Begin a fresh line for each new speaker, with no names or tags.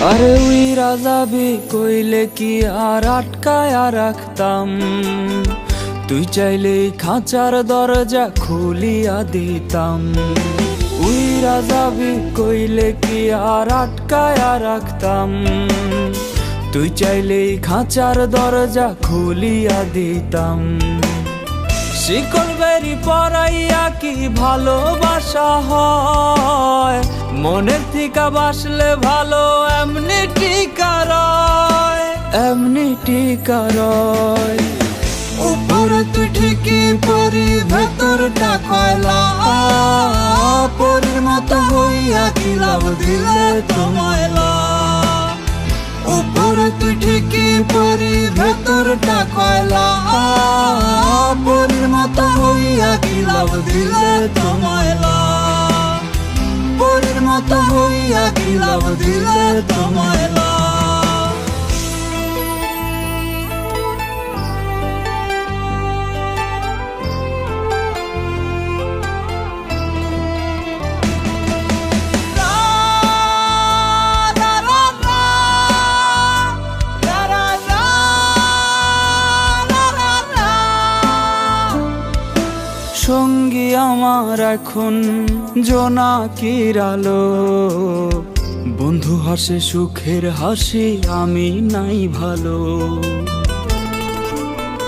আরে উইরা যাবি কইলে কি আর আটকায়া রাখতাম, তুই চাইলেই খাঁচার দরজা খুলিয়া দিতাম। উইরা যাবি কইলে কি আর আটকায়া রাখতাম, তুই চাইলেই খাঁচার দরজা খুলিয়া দিতাম। শিকল বেরি পরাইয়া কি ভালোবাসা হয়, মনের থিকা বাসলে ভালো এমনি টিকা রয়, এমনি টিকা রয়।
উপরে তুই ঠিকই পরি ভেতরটা কয়লা, পরির মতো হইয়া কি লাভ দিলে তোমায়লা। উপরে তুই ঠিকই পরি ভেতরটা কয়লা, পরির মতো হইয়া কি লাভ দিলে তোমায়লা। পরির মতো হইয়া কি লাভ দিলে তোমায়লা।
সঙ্গী আমার এখন জোনাকির আলো, বন্ধু হাসে সুখের হাসি আমি নাই ভালো।